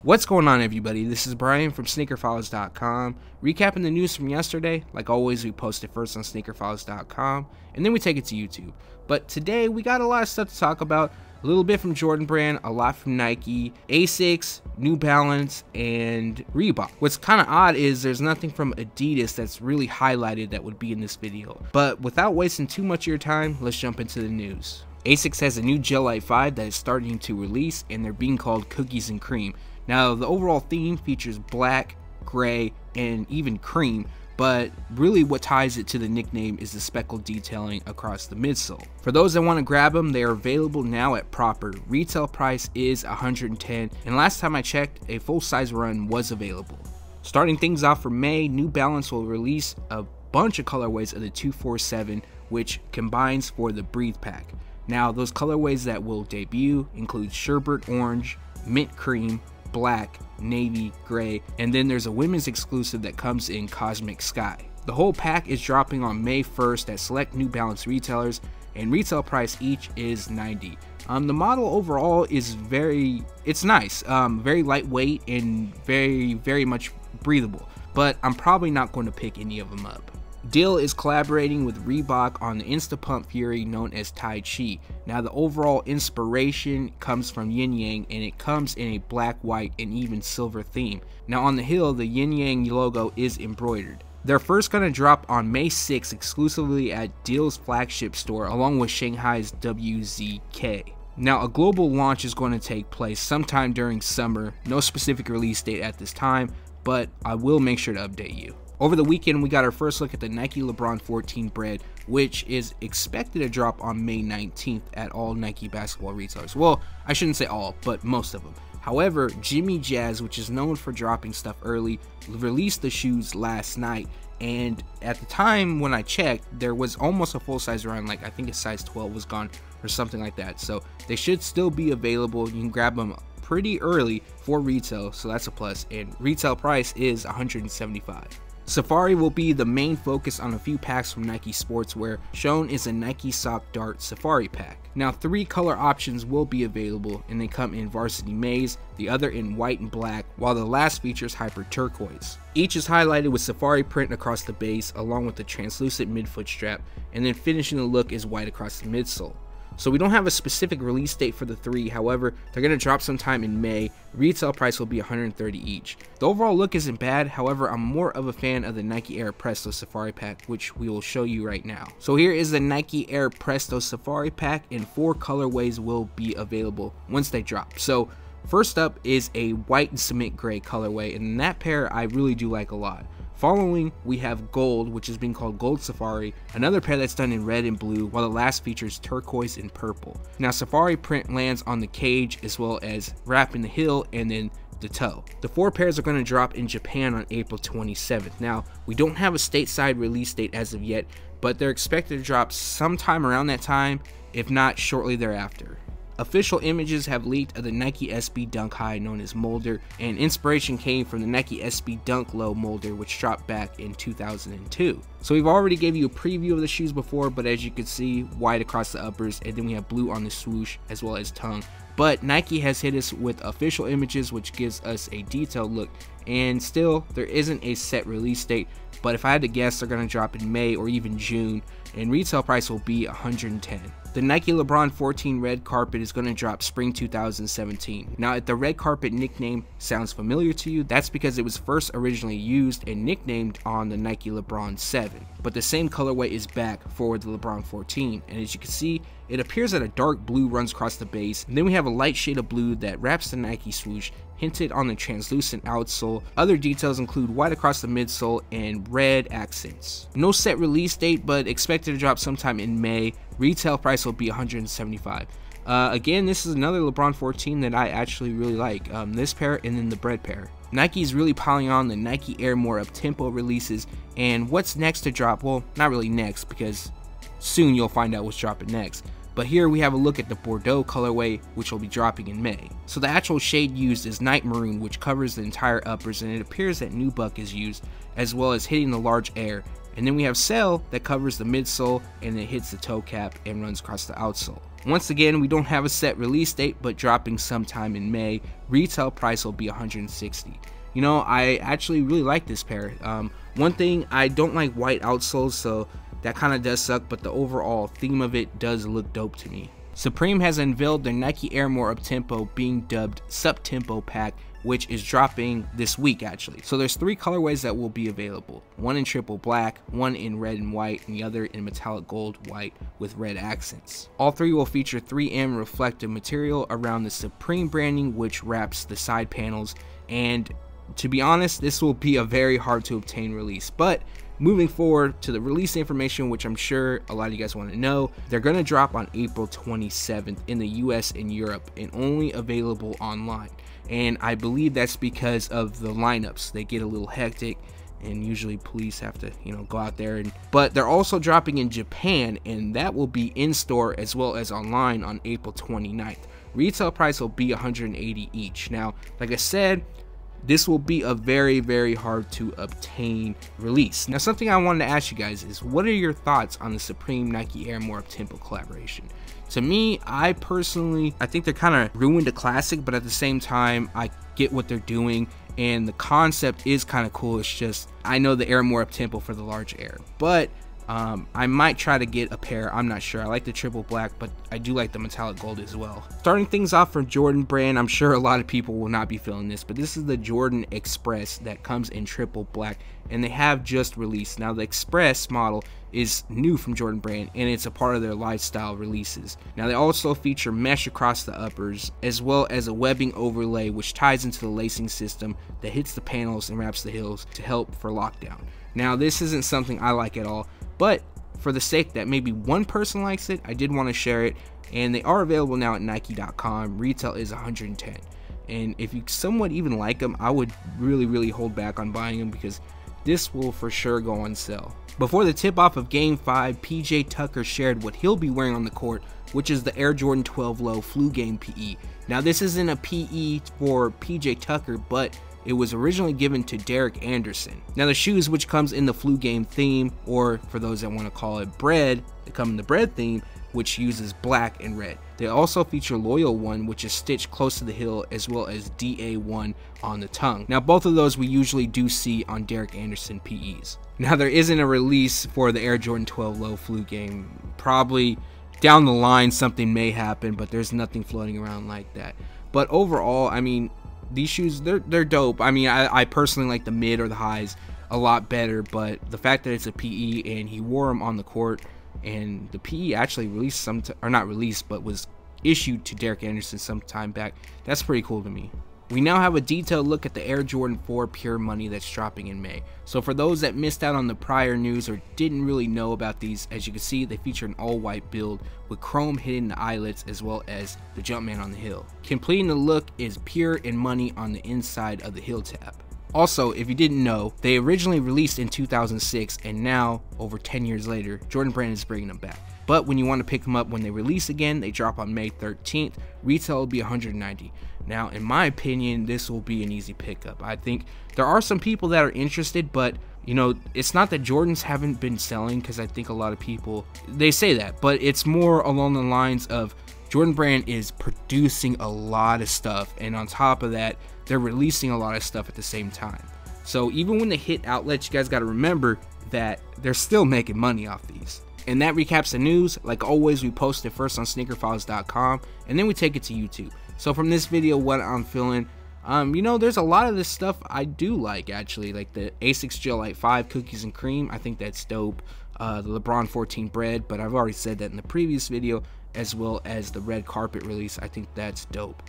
What's going on, everybody? This is Brian from SneakerFiles.com, recapping the news from yesterday. Like always, we post it first on SneakerFiles.com, and then we take it to YouTube. But today, we got a lot of stuff to talk about. A little bit from Jordan Brand, a lot from Nike, Asics, New Balance, and Reebok. What's kind of odd is there's nothing from Adidas that's really highlighted that would be in this video. But without wasting too much of your time, let's jump into the news. Asics has a new Gel Lyte 5 that is starting to release, and they're being called Cookies and Cream. Now, the overall theme features black, gray, and even cream, but really what ties it to the nickname is the speckled detailing across the midsole. For those that want to grab them, they are available now at Proper. Retail price is $110, and last time I checked, a full-size run was available. Starting things off for May, New Balance will release a bunch of colorways of the 247, which combines for the Breathe Pack. Now, those colorways that will debut include Sherbet Orange, Mint Cream, black, navy, gray, and then there's a women's exclusive that comes in Cosmic Sky. The whole pack is dropping on May 1st at select New Balance retailers, and retail price each is $90. The model overall is it's nice, very lightweight and very much breathable, but I'm probably not going to pick any of them up. Dill is collaborating with Reebok on the Insta Pump Fury known as Tai Chi. Now, the overall inspiration comes from Yin Yang, and it comes in a black, white, and even silver theme. Now, on the heel, the Yin Yang logo is embroidered. They're first going to drop on May 6th exclusively at Dill's flagship store along with Shanghai's WZK. Now, a global launch is going to take place sometime during summer. No specific release date at this time, but I will make sure to update you. Over the weekend, we got our first look at the Nike LeBron 14 Bred, which is expected to drop on May 19th at all Nike basketball retailers. Well, I shouldn't say all, but most of them. However, Jimmy Jazz, which is known for dropping stuff early, released the shoes last night, and at the time when I checked, there was almost a full-size run, like I think a size 12 was gone or something like that. So they should still be available. You can grab them pretty early for retail, so that's a plus, and retail price is $175. Safari will be the main focus on a few packs from Nike Sportswear. Shown is a Nike Sock Dart Safari pack. Now, 3 color options will be available, and they come in Varsity Maize, the other in white and black, while the last features Hyper Turquoise. Each is highlighted with Safari print across the base along with the translucent midfoot strap, and then finishing the look is white across the midsole. So we don't have a specific release date for the 3, however, they're going to drop sometime in May. Retail price will be $130 each. The overall look isn't bad, however, I'm more of a fan of the Nike Air Presto Safari Pack, which we will show you right now. So here is the Nike Air Presto Safari Pack, and 4 colorways will be available once they drop. So first up is a white and cement gray colorway, and that pair I really do like a lot. Following, we have gold, which is being called Gold Safari, another pair that's done in red and blue, while the last features turquoise and purple. Now, Safari print lands on the cage as well as wrapping the heel and then the toe. The 4 pairs are going to drop in Japan on April 27th. Now, we don't have a stateside release date as of yet, but they're expected to drop sometime around that time, if not shortly thereafter. Official images have leaked of the Nike SB Dunk High known as Moulder, and inspiration came from the Nike SB Dunk Low Moulder, which dropped back in 2002. So we've already gave you a preview of the shoes before, but as you can see, white across the uppers, and then we have blue on the swoosh as well as tongue. But Nike has hit us with official images, which gives us a detailed look, and still, there isn't a set release date, but if I had to guess, they're going to drop in May or even June, and retail price will be $110. The Nike LeBron 14 Red Carpet is going to drop spring 2017. Now, if the red carpet nickname sounds familiar to you, that's because it was first originally used and nicknamed on the Nike LeBron 7. But the same colorway is back for the LeBron 14, and as you can see, it appears that a dark blue runs across the base, and then we have a light shade of blue that wraps the Nike swoosh, hinted on the translucent outsole. Other details include white across the midsole and red accents. No set release date, but expected to drop sometime in May. Retail price will be $175. Again, this is another LeBron 14 that I actually really like. This pair and then the Bred pair. Nike is really piling on the Nike Air More Uptempo releases, and what's next to drop? Well, not really next, because soon you'll find out what's dropping next. But here we have a look at the Bordeaux colorway, which will be dropping in May. So the actual shade used is Night Maroon, which covers the entire uppers, and it appears that nubuck is used, as well as hitting the large air. And then we have Sail that covers the midsole and it hits the toe cap and runs across the outsole. Once again, we don't have a set release date, but dropping sometime in May. Retail price will be $160. You know, I actually really like this pair. One thing, I don't like white outsoles, so that kind of does suck, but the overall theme of it does look dope to me. Supreme has unveiled their Nike Air More Uptempo, being dubbed Uptempo pack, which is dropping this week actually. So there's 3 colorways that will be available. One in triple black, one in red and white, and the other in metallic gold white with red accents. All 3 will feature 3M reflective material around the Supreme branding, which wraps the side panels. And to be honest, this will be a very hard to obtain release. But moving forward to the release information, which I'm sure a lot of you guys want to know, they're going to drop on April 27th in the US and Europe, and only available online. And I believe that's because of the lineups. They get a little hectic, and usually police have to, you know, go out there. But they're also dropping in Japan, and that will be in store as well as online on April 29th. Retail price will be $180 each. Now, like I said, this will be a very, very hard to obtain release. Now, something I wanted to ask you guys is, what are your thoughts on the Supreme Nike Air More Uptempo collaboration? To me, I think they're kind of ruined a classic, but at the same time, I get what they're doing, and the concept is kind of cool. It's just, I know the Air More Uptempo for the large Air, but I might try to get a pair. I'm not sure. I like the triple black, but I do like the metallic gold as well. Starting things off from Jordan brand, I'm sure a lot of people will not be feeling this, but this is the Jordan Express that comes in triple black, and they have just released. Now, the Express model is new from Jordan brand, and it's a part of their lifestyle releases. Now, they also feature mesh across the uppers, as well as a webbing overlay which ties into the lacing system that hits the panels and wraps the heels to help for lockdown. Now, this isn't something I like at all, but for the sake that maybe one person likes it, I did want to share it, and they are available now at Nike.com. Retail is $110, and if you somewhat even like them, I would really hold back on buying them, because this will for sure go on sale. Before the tip-off of Game 5, PJ Tucker shared what he'll be wearing on the court, which is the Air Jordan 12 Low Flu Game PE. Now, this isn't a PE for PJ Tucker, but it was originally given to Derek Anderson. Now, the shoes, which comes in the Flu Game theme, or for those that want to call it Bred, they come in the Bred theme, which uses black and red. They also feature Loyal 1, which is stitched close to the heel, as well as DA1 on the tongue. Now, both of those we usually do see on Derek Anderson PEs. Now, there isn't a release for the Air Jordan 12 Low Flu Game. Probably down the line something may happen, but there's nothing floating around like that. But overall, I mean, these shoes, they're dope. I mean, I personally like the mid or the highs a lot better, but the fact that it's a PE and he wore them on the court, and the PE actually released not released, but was issued to Derek Anderson some time back, that's pretty cool to me. We now have a detailed look at the Air Jordan 4 Pure Money that's dropping in May. So for those that missed out on the prior news or didn't really know about these, as you can see, they feature an all-white build with chrome hitting the eyelets as well as the Jumpman on the heel. Completing the look is Pure and Money on the inside of the heel tab. Also, if you didn't know, they originally released in 2006, and now, over 10 years later, Jordan Brand is bringing them back. But when you want to pick them up when they release again, they drop on May 13th. Retail will be $190. Now, in my opinion, this will be an easy pickup. I think there are some people that are interested, but you know, it's not that Jordans haven't been selling, because I think a lot of people, they say that, but it's more along the lines of Jordan Brand is producing a lot of stuff, and on top of that, they're releasing a lot of stuff at the same time. So even when they hit outlets, you guys got to remember that they're still making money off these. And that recaps the news. Like always, we post it first on SneakerFiles.com, and then we take it to YouTube. So from this video, what I'm feeling, you know, there's a lot of this stuff I do like, actually, like the Asics Gel Lyte 5 Cookies and Cream. I think that's dope. The LeBron 14 Bred, but I've already said that in the previous video, as well as the red carpet release. I think that's dope.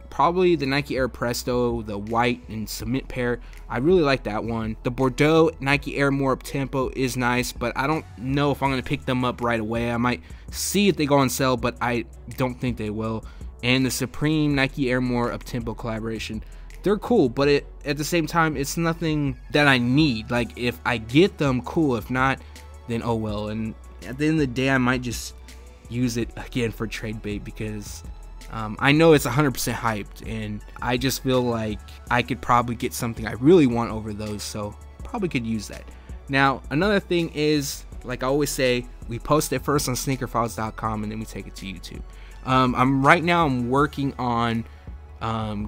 Probably the Nike Air Presto, the white and cement pair. I really like that one. The Bordeaux Nike Air More Uptempo is nice, but I don't know if I'm going to pick them up right away. I might see if they go on sale, but I don't think they will. And the Supreme Nike Air More Uptempo collaboration, they're cool, but at the same time, it's nothing that I need. Like, if I get them, cool. If not, then oh well. And at the end of the day, I might just use it again for trade bait, because I know it's 100% hyped, and I just feel like I could probably get something I really want over those, so probably could use that. Now, another thing is, like I always say, we post it first on SneakerFiles.com and then we take it to YouTube. I'm working on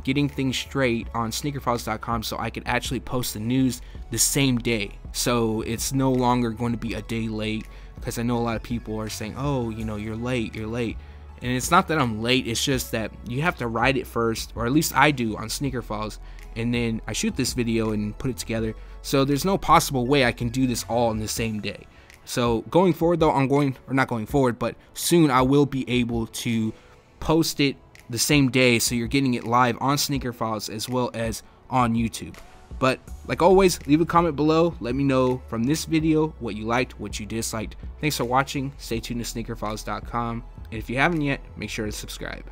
getting things straight on SneakerFiles.com so I could actually post the news the same day. So it's no longer going to be a day late, because I know a lot of people are saying, oh, you know, you're late. And it's not that I'm late, it's just that you have to write it first, or at least I do on SneakerFiles, and then I shoot this video and put it together. So there's no possible way I can do this all in the same day. So going forward though, but soon I will be able to post it the same day, so you're getting it live on SneakerFiles as well as on YouTube. But like always, leave a comment below. Let me know from this video what you liked, what you disliked. Thanks for watching. Stay tuned to SneakerFiles.com. And if you haven't yet, make sure to subscribe.